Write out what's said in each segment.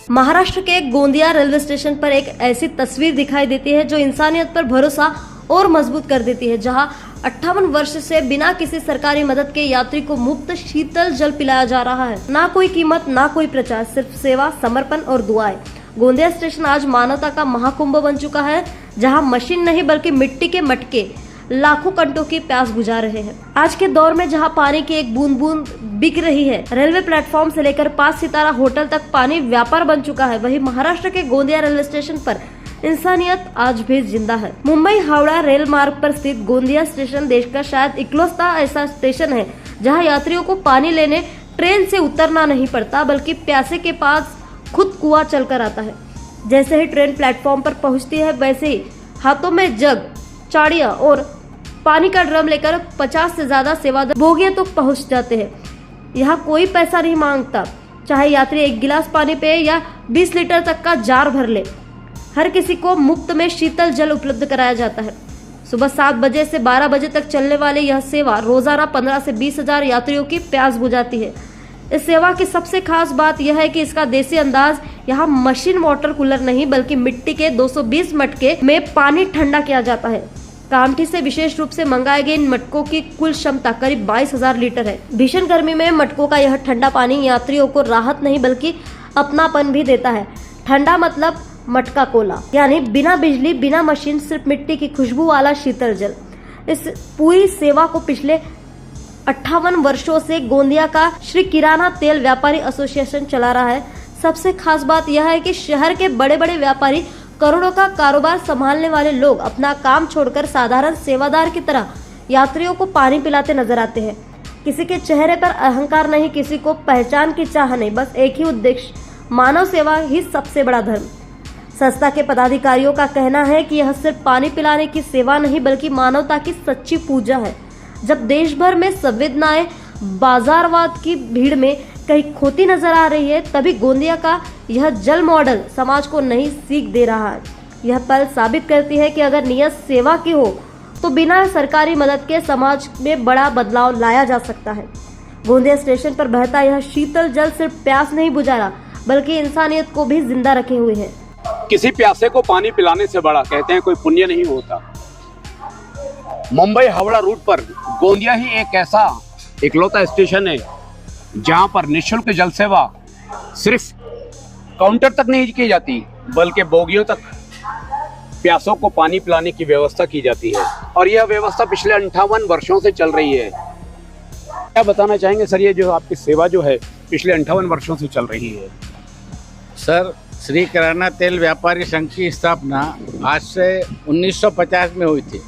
महाराष्ट्र के Gondia railway station पर एक ऐसी तस्वीर दिखाई देती है जो इंसानियत पर भरोसा और मजबूत कर देती है, जहां 58 वर्ष से बिना किसी सरकारी मदद के यात्री को मुफ्त शीतल जल पिलाया जा रहा है। ना कोई कीमत, ना कोई प्रचार, सिर्फ सेवा, समर्पण और दुआएं। गोंदिया स्टेशन आज मानवता का महाकुंभ बन चुका है, जहां मशीन नहीं बल्कि मिट्टी के मटके लाखों घंटों की प्यास बुझा रहे हैं। आज के दौर में जहां पानी की एक बूंद बूंद बिक रही है, रेलवे प्लेटफॉर्म से लेकर 5 सितारा होटल तक पानी व्यापार बन चुका है, वहीं महाराष्ट्र के गोंदिया रेलवे स्टेशन पर इंसानियत आज भी जिंदा है। मुंबई हावड़ा रेल मार्ग पर स्थित गोंदिया स्टेशन देश का शायद इकलौता ऐसा स्टेशन है जहां यात्रियों को पानी लेने ट्रेन से उतरना नहीं पड़ता, बल्कि प्यासे के पास खुद कुआं चलकर आता है। जैसे ही ट्रेन प्लेटफॉर्म पर पहुंचती है, वैसे ही हाथों में जग, चाड़ियां और पानी का ड्रम लेकर 50 से ज्यादा सेवादार बोगियों तक पहुंच जाते हैं। यहाँ कोई पैसा नहीं मांगता, चाहे यात्री 1 गिलास पानी पे या 20 लीटर तक का जार भर ले, हर किसी को मुफ्त में शीतल जल उपलब्ध कराया जाता है। सुबह 7 बजे से 12 बजे तक चलने वाली यह सेवा रोजाना 15 से 20 हजार यात्रियों की प्यास बुझाती है। इस सेवा की सबसे खास बात यह है कि इसका देसी अंदाज, यहाँ मशीन वाटर कूलर नहीं बल्कि मिट्टी के 220 मटके में पानी ठंडा किया जाता है। कामठी से विशेष रूप से मंगाए गए इन मटकों की कुल क्षमता करीब 22,000 लीटर है। भीषण गर्मी में मटकों का यह ठंडा पानी यात्रियों को राहत नहीं बल्कि अपनापन भी देता है। ठंडा मतलब मटका कोला, यानी बिना बिजली, बिना मशीन, सिर्फ मिट्टी की खुशबू वाला शीतल जल। इस पूरी सेवा को पिछले 58 वर्षों से गोंदिया का श्री किराना तेल व्यापारी एसोसिएशन चला रहा है। सबसे खास बात यह है कि शहर के बड़े बड़े व्यापारी, करोड़ों का कारोबार संभालने वाले लोग अपना काम छोड़कर साधारण सेवादार की तरह यात्रियों को पानी पिलाते नजर आते हैं। किसी के चेहरे पर अहंकार नहीं, किसी को पहचान की चाह नहीं, बस एक ही उद्देश्य, मानव सेवा ही सबसे बड़ा धर्म। संस्था के पदाधिकारियों का कहना है कि यह सिर्फ पानी पिलाने की सेवा नहीं बल्कि मानवता की सच्ची पूजा है। जब देश भर में संवेदनाएं बाजारवाद की भीड़ में कहीं खोती नजर आ रही है, तभी गोंदिया का यह जल मॉडल समाज को नई सीख दे रहा है। यह पल साबित करती है कि अगर नियत सेवा की हो तो बिना सरकारी मदद के समाज में बड़ा बदलाव लाया जा सकता है। गोंदिया स्टेशन पर बहता यह शीतल जल सिर्फ प्यास नहीं बुझा रहा बल्कि इंसानियत को भी जिंदा रखे हुए है। किसी प्यासे को पानी पिलाने से बड़ा, कहते हैं, कोई पुण्य नहीं होता। मुंबई हावड़ा रूट पर गोंदिया ही एक ऐसा इकलौता स्टेशन है जहां पर निःशुल्क जल सेवा सिर्फ काउंटर तक नहीं की जाती बल्कि बोगियों तक प्यासों को पानी पिलाने की व्यवस्था की जाती है, और यह व्यवस्था पिछले 58 वर्षों से चल रही है। क्या बताना चाहेंगे सर, ये जो आपकी सेवा जो है पिछले 58 वर्षों से चल रही है? सर, श्री किराना तेल व्यापारी संघ की स्थापना आज से 1950 में हुई थी।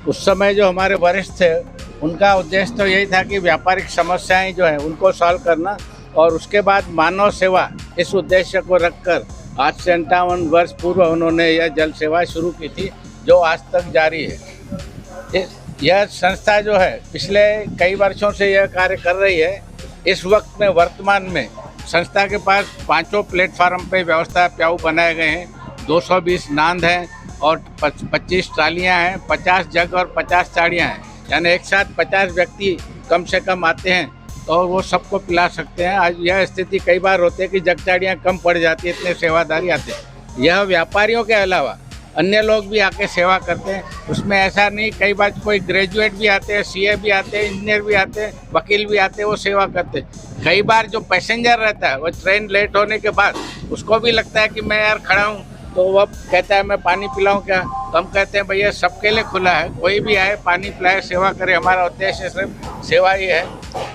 उस समय जो हमारे वरिष्ठ थे, उनका उद्देश्य तो यही था कि व्यापारिक समस्याएं जो है उनको सॉल्व करना, और उसके बाद मानव सेवा, इस उद्देश्य को रखकर आज से 58 वर्ष पूर्व उन्होंने यह जल सेवा शुरू की थी, जो आज तक जारी है। यह संस्था जो है पिछले कई वर्षों से यह कार्य कर रही है। इस वक्त में वर्तमान में संस्था के पास 5 प्लेटफार्म पे व्यवस्था प्याऊ बनाए गए हैं, 220 नांद हैं और 25 ट्रालियाँ हैं, 50 जग और 50 चाड़ियाँ हैं, यानी एक साथ 50 व्यक्ति कम से कम आते हैं और वो सबको पिला सकते हैं। आज यह स्थिति कई बार होती है कि जग चाड़ियाँ कम पड़ जाती है, इतने सेवादारी आते हैं। यह व्यापारियों के अलावा अन्य लोग भी आके सेवा करते हैं। उसमें ऐसा नहीं, कई बार कोई ग्रेजुएट भी आते हैं, सीए भी आते हैं, इंजीनियर भी आते हैं, वकील भी आते हैं, वो सेवा करते हैं। कई बार जो पैसेंजर रहता है, वो ट्रेन लेट होने के बाद उसको भी लगता है कि मैं यार खड़ा हूँ, तो वह कहता है मैं पानी पिलाऊं क्या? तो हम कहते हैं भैया सबके लिए खुला है, कोई भी आए पानी पिलाए, सेवा करे। हमारा उद्देश्य सिर्फ सेवा ही है,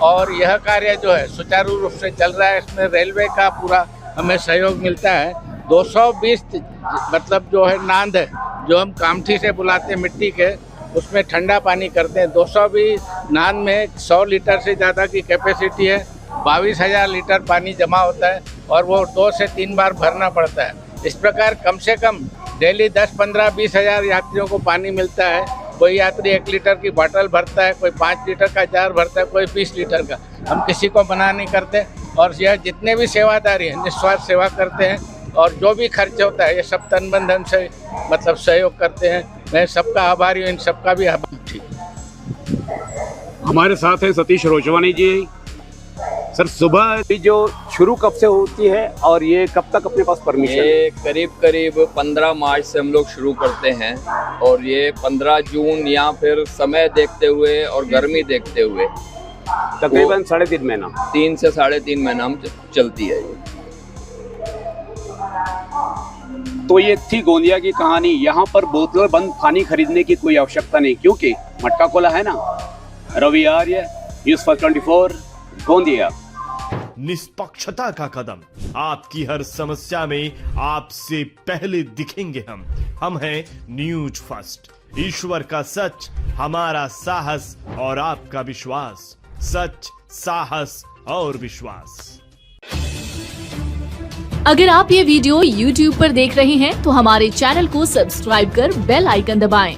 और यह कार्य जो है सुचारू रूप से चल रहा है। इसमें रेलवे का पूरा हमें सहयोग मिलता है। 220 मतलब जो है नांद है, जो हम कामठी से बुलाते हैं मिट्टी के, उसमें ठंडा पानी करते हैं। 220 नांद में 100 लीटर से ज़्यादा की कैपेसिटी है, 22,000 लीटर पानी जमा होता है और वो 2 से 3 बार भरना पड़ता है। इस प्रकार कम से कम डेली 10, 15, 20 हज़ार यात्रियों को पानी मिलता है। कोई यात्री 1 लीटर की बोतल भरता है, कोई 5 लीटर का जार भरता है, कोई 20 लीटर का। हम किसी को मना नहीं करते, और यह जितने भी सेवादारी हैं निस्वार्थ सेवा करते हैं, और जो भी खर्च होता है ये सब तन मन धन से मतलब सहयोग करते हैं। मैं सबका आभारी हूँ, इन सबका भी आभारी। हमारे साथ हैं सतीश रोचवानी जी, सर सुबह जो शुरू कब से होती है और ये कब तक अपने पास परमिशन? ये करीब 15 मार्च से हम लोग शुरू करते हैं और ये 15 जून या फिर समय देखते हुए और गर्मी देखते हुए तकरीबन 3.5 महीना 3 से 3.5 महीना हम चलती है ये। तो ये थी गोंदिया की कहानी। यहाँ पर बोतल बंद पानी खरीदने की कोई आवश्यकता नहीं, क्योंकि मटका कोला है ना। रवि आर्य, न्यूज़ फर्स्ट 24, गोंदिया। निष्पक्षता का कदम, आपकी हर समस्या में आपसे पहले दिखेंगे हम हैं न्यूज फर्स्ट। ईश्वर का सच, हमारा साहस और आपका विश्वास। सच, साहस और विश्वास। अगर आप ये वीडियो YouTube पर देख रहे हैं तो हमारे चैनल को सब्सक्राइब कर बेल आइकन दबाएं।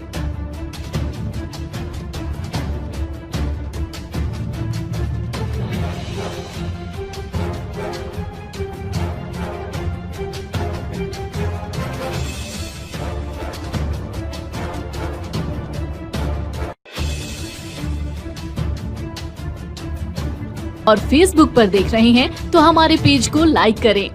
और Facebook पर देख रहे हैं तो हमारे पेज को लाइक करें।